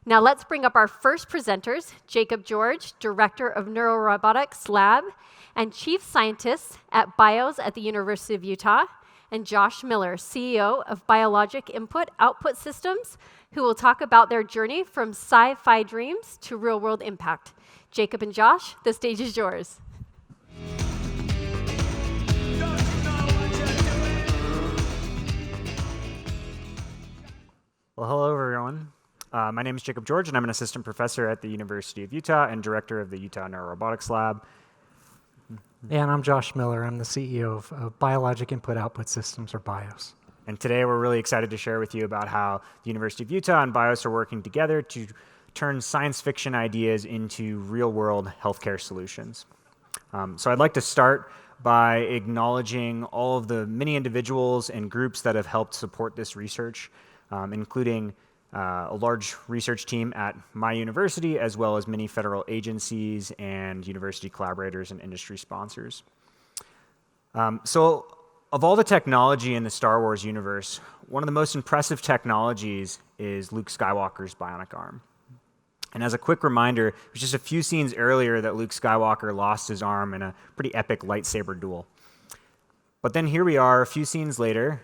Now let's bring up our first presenters, Jacob George, Director of Neurorobotics Lab and Chief Scientist at BIOS at the University of Utah, and Josh Miller, CEO of Biologic Input-Output Systems, who will talk about their journey from sci-fi dreams to real-world impact. Jacob and Josh, the stage is yours. Well, hello, everyone. My name is Jacob George, and I'm an assistant professor at the University of Utah and director of the Utah Neurorobotics Lab. And I'm Josh Miller. I'm the CEO of Biologic Input-Output Systems, or BIOS. And today we're really excited to share with you about how the University of Utah and BIOS are working together to turn science fiction ideas into real-world healthcare solutions. So I'd like to start by acknowledging all of the many individuals and groups that have helped support this research, including a large research team at my university, as well as many federal agencies and university collaborators and industry sponsors. So of all the technology in the Star Wars universe, one of the most impressive technologies is Luke Skywalker's bionic arm. And as a quick reminder, it was just a few scenes earlier that Luke Skywalker lost his arm in a pretty epic lightsaber duel. But then here we are, a few scenes later,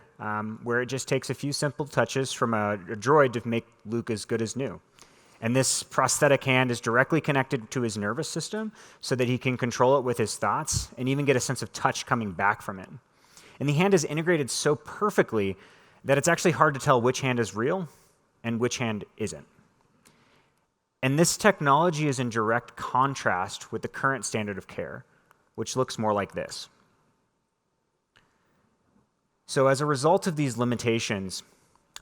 where it just takes a few simple touches from a droid to make Luke as good as new. And this prosthetic hand is directly connected to his nervous system so that he can control it with his thoughts and even get a sense of touch coming back from it. And the hand is integrated so perfectly that it's actually hard to tell which hand is real and which hand isn't. And this technology is in direct contrast with the current standard of care, which looks more like this. So as a result of these limitations,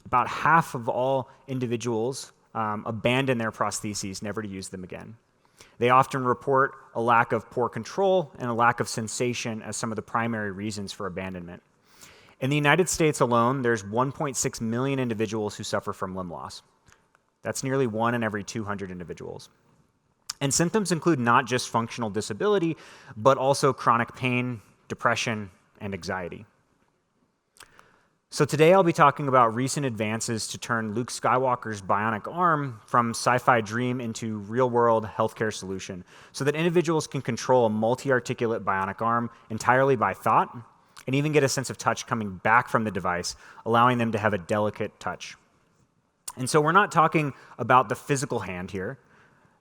about half of all individuals abandon their prostheses, never to use them again. They often report a lack of poor control and a lack of sensation as some of the primary reasons for abandonment. In the United States alone, there's 1.6 million individuals who suffer from limb loss. That's nearly 1 in every 200 individuals. And symptoms include not just functional disability, but also chronic pain, depression, and anxiety. So today I'll be talking about recent advances to turn Luke Skywalker's bionic arm from sci-fi dream into real-world healthcare solution so that individuals can control a multi-articulate bionic arm entirely by thought and even get a sense of touch coming back from the device, allowing them to have a delicate touch. And so we're not talking about the physical hand here,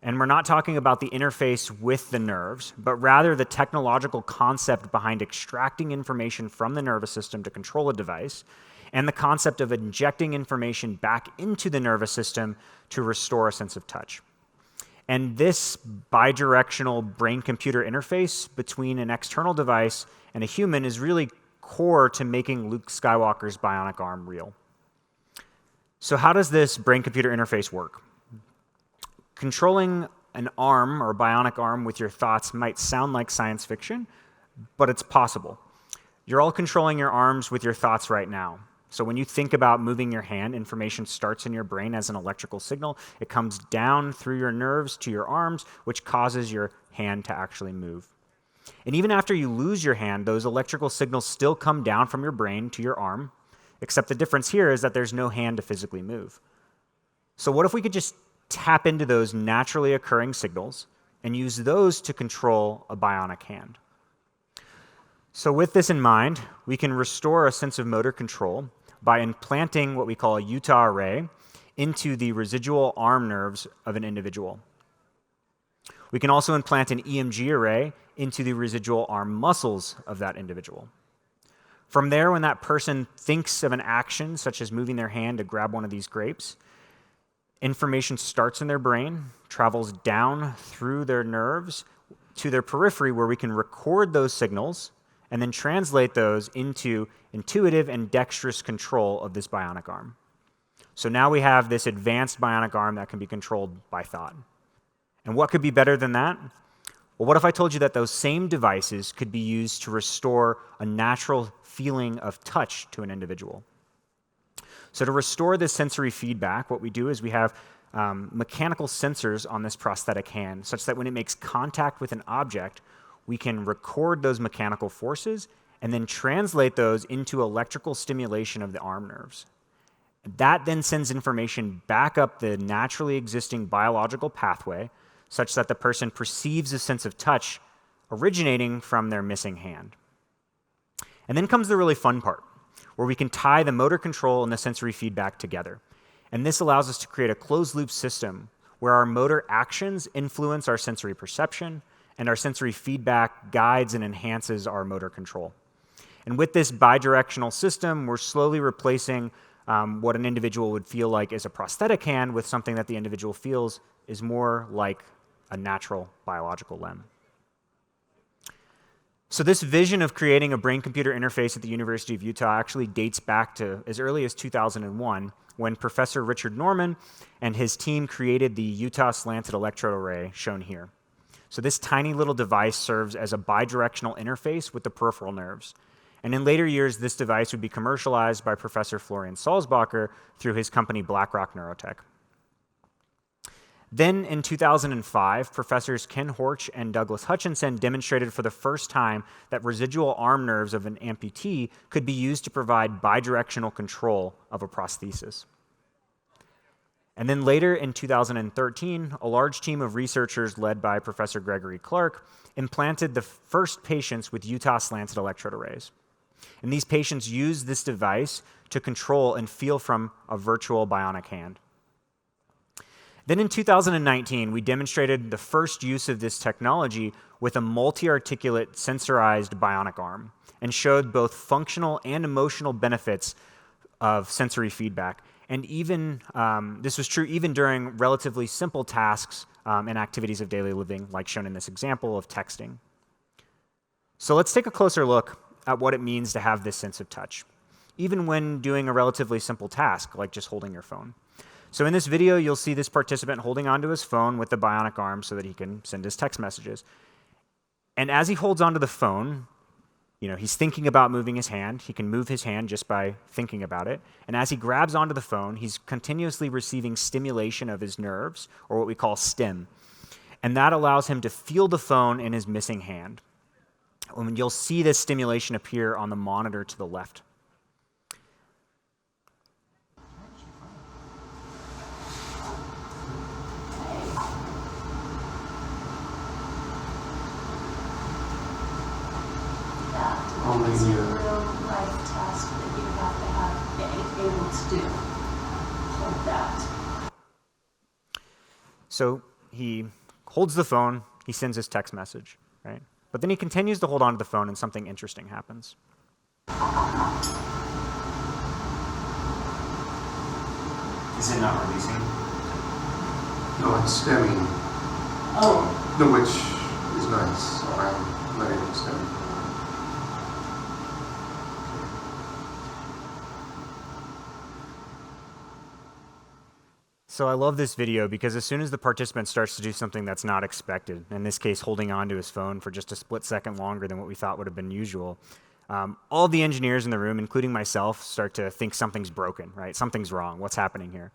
and we're not talking about the interface with the nerves, but rather the technological concept behind extracting information from the nervous system to control a device, and the concept of injecting information back into the nervous system to restore a sense of touch. And this bidirectional brain-computer interface between an external device and a human is really core to making Luke Skywalker's bionic arm real. So how does this brain-computer interface work? Controlling an arm or a bionic arm with your thoughts might sound like science fiction, but it's possible. You're all controlling your arms with your thoughts right now. So when you think about moving your hand, information starts in your brain as an electrical signal. It comes down through your nerves to your arms, which causes your hand to actually move. And even after you lose your hand, those electrical signals still come down from your brain to your arm, except the difference here is that there's no hand to physically move. So what if we could just tap into those naturally occurring signals and use those to control a bionic hand? So with this in mind, we can restore a sense of motor control by implanting what we call a Utah array into the residual arm nerves of an individual. We can also implant an EMG array into the residual arm muscles of that individual. From there, when that person thinks of an action, such as moving their hand to grab one of these grapes, information starts in their brain, travels down through their nerves to their periphery, where we can record those signals and then translate those into intuitive and dexterous control of this bionic arm. So now we have this advanced bionic arm that can be controlled by thought. And what could be better than that? Well, what if I told you that those same devices could be used to restore a natural feeling of touch to an individual? So to restore this sensory feedback, what we do is we have mechanical sensors on this prosthetic hand, such that when it makes contact with an object, we can record those mechanical forces and then translate those into electrical stimulation of the arm nerves. That then sends information back up the naturally existing biological pathway such that the person perceives a sense of touch originating from their missing hand. And then comes the really fun part, where we can tie the motor control and the sensory feedback together. And this allows us to create a closed-loop system where our motor actions influence our sensory perception, and our sensory feedback guides and enhances our motor control. And with this bidirectional system, we're slowly replacing what an individual would feel like is a prosthetic hand with something that the individual feels is more like a natural biological limb. So this vision of creating a brain-computer interface at the University of Utah actually dates back to as early as 2001, when Professor Richard Norman and his team created the Utah Slanted Electrode Array, shown here. So this tiny little device serves as a bidirectional interface with the peripheral nerves. And in later years, this device would be commercialized by Professor Florian Salzbacher through his company BlackRock Neurotech. Then in 2005, Professors Ken Horch and Douglas Hutchinson demonstrated for the first time that residual arm nerves of an amputee could be used to provide bidirectional control of a prosthesis. And then later in 2013, a large team of researchers led by Professor Gregory Clark implanted the first patients with Utah Slanted Electrode Arrays. And these patients used this device to control and feel from a virtual bionic hand. Then in 2019, we demonstrated the first use of this technology with a multi-articulate sensorized bionic arm and showed both functional and emotional benefits of sensory feedback. And even this was true even during relatively simple tasks and activities of daily living, like shown in this example of texting. So let's take a closer look at what it means to have this sense of touch, even when doing a relatively simple task, like just holding your phone. So in this video, you'll see this participant holding onto his phone with the bionic arm so that he can send his text messages. And as he holds onto the phone, he's thinking about moving his hand. He can move his hand just by thinking about it. And as he grabs onto the phone, he's continuously receiving stimulation of his nerves, or what we call stim. And that allows him to feel the phone in his missing hand. And you'll see this stimulation appear on the monitor to the left. It's a real-life task that you have to have able to do. Hold that. So he holds the phone, he sends his text message, right? But then he continues to hold on to the phone and something interesting happens. Is it not releasing? No, it's stemming. Oh. The which is nice, so I'm letting it stem. So I love this video because as soon as the participant starts to do something that's not expected, in this case holding on to his phone for just a split second longer than what we thought would have been usual, all the engineers in the room, including myself, start to think something's broken, right? Something's wrong. What's happening here?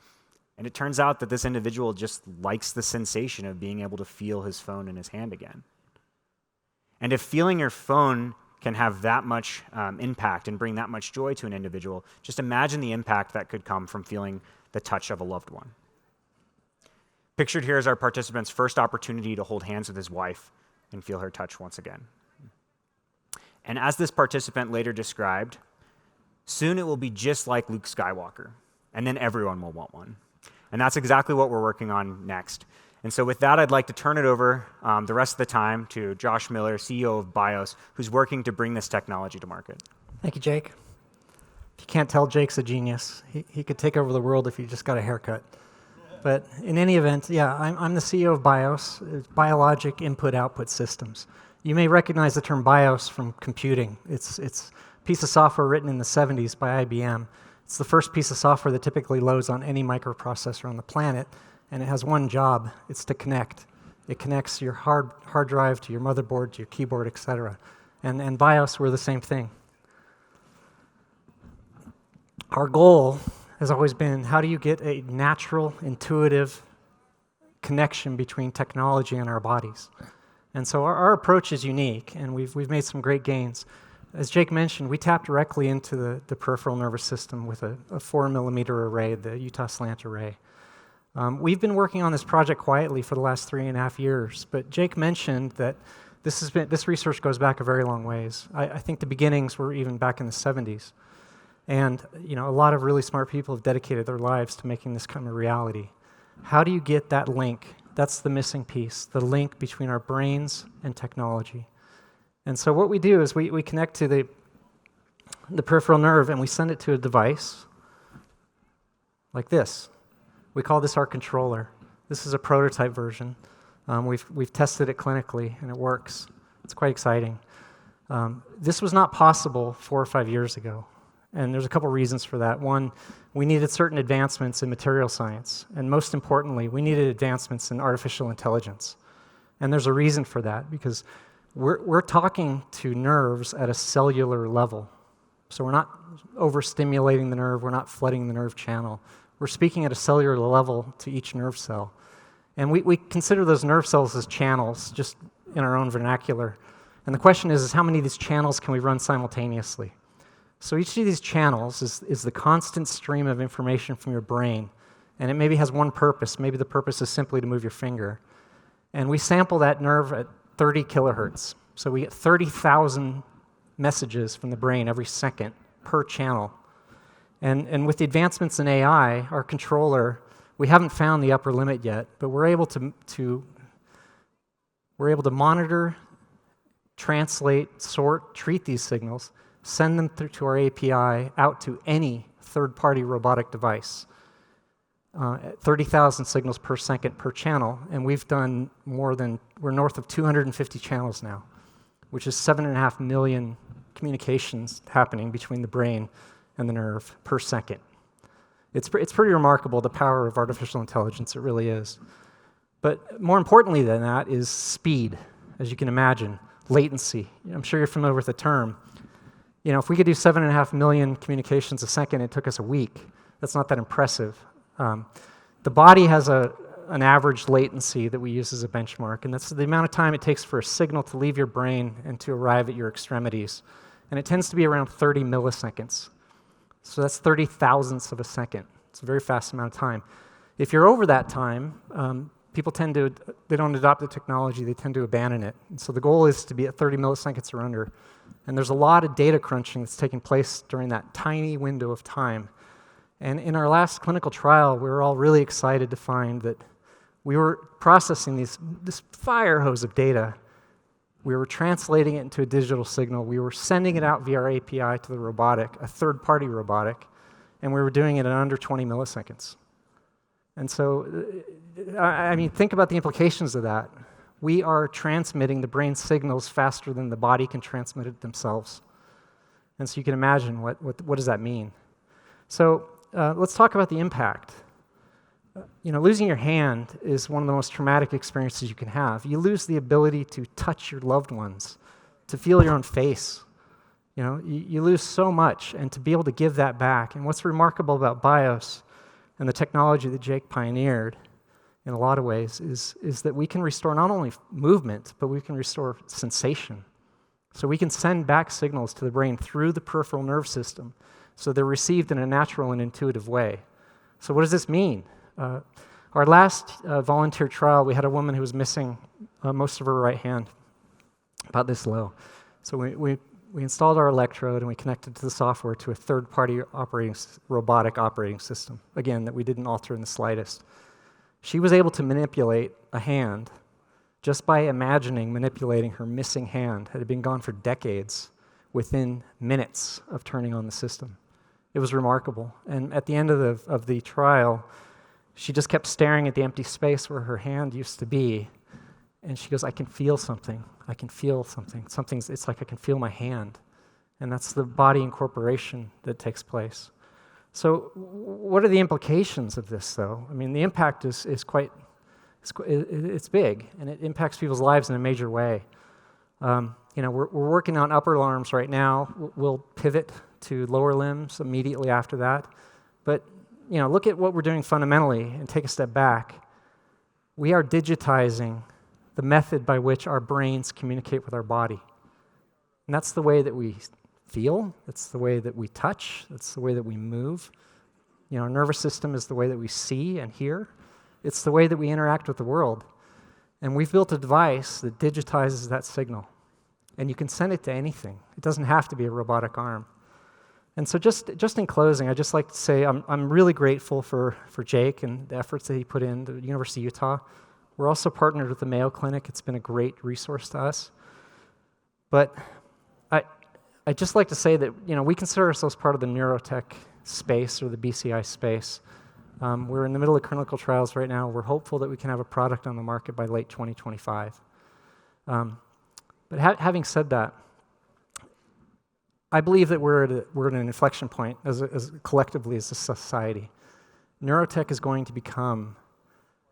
And it turns out that this individual just likes the sensation of being able to feel his phone in his hand again. And if feeling your phone can have that much impact and bring that much joy to an individual, just imagine the impact that could come from feeling the touch of a loved one. Pictured here is our participant's first opportunity to hold hands with his wife and feel her touch once again. And as this participant later described, soon it will be just like Luke Skywalker, and then everyone will want one. And that's exactly what we're working on next. And so with that, I'd like to turn it over the rest of the time to Josh Miller, CEO of BIOS, who's working to bring this technology to market. Thank you, Jake. If you can't tell, Jake's a genius. He could take over the world if he just got a haircut. But in any event, yeah, I'm the CEO of BIOS, Biologic Input-Output Systems. You may recognize the term BIOS from computing. It's a piece of software written in the 70s by IBM. It's the first piece of software that typically loads on any microprocessor on the planet, and it has one job. It's to connect. It connects your hard drive to your motherboard, to your keyboard, etc. And BIOS, we're the same thing. Our goal has always been, how do you get a natural, intuitive connection between technology and our bodies? And so our approach is unique, and we've made some great gains. As Jake mentioned, we tap directly into the peripheral nervous system with a 4mm array, the Utah slant array. We've been working on this project quietly for the last 3.5 years, but Jake mentioned that this research goes back a very long ways. I think the beginnings were even back in the 70s. And a lot of really smart people have dedicated their lives to making this come a reality. How do you get that link? That's the missing piece, the link between our brains and technology. And so what we do is we connect to the peripheral nerve and we send it to a device like this. We call this our controller. This is a prototype version. We've tested it clinically and it works. It's quite exciting. This was not possible 4 or 5 years ago. And there's a couple reasons for that. One, we needed certain advancements in material science. And most importantly, we needed advancements in artificial intelligence. And there's a reason for that, because we're talking to nerves at a cellular level. So we're not overstimulating the nerve, we're not flooding the nerve channel. We're speaking at a cellular level to each nerve cell. And we consider those nerve cells as channels, just in our own vernacular. And the question is how many of these channels can we run simultaneously? So each of these channels is the constant stream of information from your brain, and it maybe has one purpose. Maybe the purpose is simply to move your finger. And we sample that nerve at 30 kilohertz. So we get 30,000 messages from the brain every second per channel. And with the advancements in AI, our controller, we haven't found the upper limit yet, but we're able to monitor, translate, sort, treat these signals, send them through to our API out to any third-party robotic device. 30,000 signals per second per channel, and we're north of 250 channels now, which is 7.5 million communications happening between the brain and the nerve per second. It's pretty remarkable, the power of artificial intelligence, it really is. But more importantly than that is speed, as you can imagine, latency. I'm sure you're familiar with the term. If we could do 7.5 million communications a second, it took us a week. That's not that impressive. The body has an average latency that we use as a benchmark, and that's the amount of time it takes for a signal to leave your brain and to arrive at your extremities. And it tends to be around 30 milliseconds. So that's 30 thousandths of a second. It's a very fast amount of time. If you're over that time, people they don't adopt the technology, they tend to abandon it. And so the goal is to be at 30 milliseconds or under. And there's a lot of data crunching that's taking place during that tiny window of time. And in our last clinical trial, we were all really excited to find that we were processing this fire hose of data. We were translating it into a digital signal. We were sending it out via our API to the robotic, a third-party robotic, and we were doing it in under 20 milliseconds. And so, think about the implications of that. We are transmitting the brain signals faster than the body can transmit it themselves. And so you can imagine what does that mean. So let's talk about the impact. Losing your hand is one of the most traumatic experiences you can have. You lose the ability to touch your loved ones, to feel your own face. You lose so much, and to be able to give that back. And what's remarkable about BIOS and the technology that Jake pioneered in a lot of ways is that we can restore not only movement, but we can restore sensation. So we can send back signals to the brain through the peripheral nerve system, so they're received in a natural and intuitive way. So what does this mean? Our last volunteer trial, we had a woman who was missing most of her right hand, about this low. So we installed our electrode and we connected to the software to a third-party robotic operating system, again, that we didn't alter in the slightest. She was able to manipulate a hand just by imagining manipulating her missing hand that had been gone for decades within minutes of turning on the system. It was remarkable. And at the end of the trial, she just kept staring at the empty space where her hand used to be. And she goes, I can feel something. I can feel something. It's like I can feel my hand. And that's the body incorporation that takes place. So what are the implications of this, though? The impact is it's big, and it impacts people's lives in a major way. We're working on upper arms right now. We'll pivot to lower limbs immediately after that. But look at what we're doing fundamentally and take a step back. We are digitizing the method by which our brains communicate with our body. And that's the way that we feel, it's the way that we touch, it's the way that we move. You know, our nervous system is the way that we see and hear. It's the way that we interact with the world. And we've built a device that digitizes that signal. And you can send it to anything. It doesn't have to be a robotic arm. And so just in closing, I'd just like to say I'm really grateful for Jake and the efforts that he put in, the University of Utah. We're also partnered with the Mayo Clinic. It's been a great resource to us. But I'd just like to say that, you know, we consider ourselves part of the neurotech space or the BCI space. We're in the middle of clinical trials right now. We're hopeful that we can have a product on the market by late 2025. But having said that, I believe that we're at an inflection point as collectively as a society. Neurotech is going to become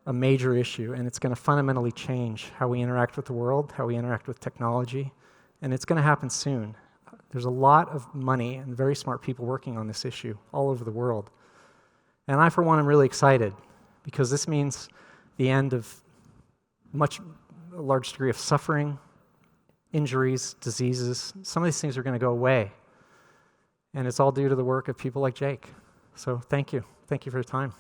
a major issue, and it's going to fundamentally change how we interact with the world, how we interact with technology, and it's going to happen soon. There's a lot of money and very smart people working on this issue all over the world. And I, for one, am really excited because this means the end of a large degree of suffering, injuries, diseases. Some of these things are going to go away. And it's all due to the work of people like Jake. So thank you. Thank you for your time.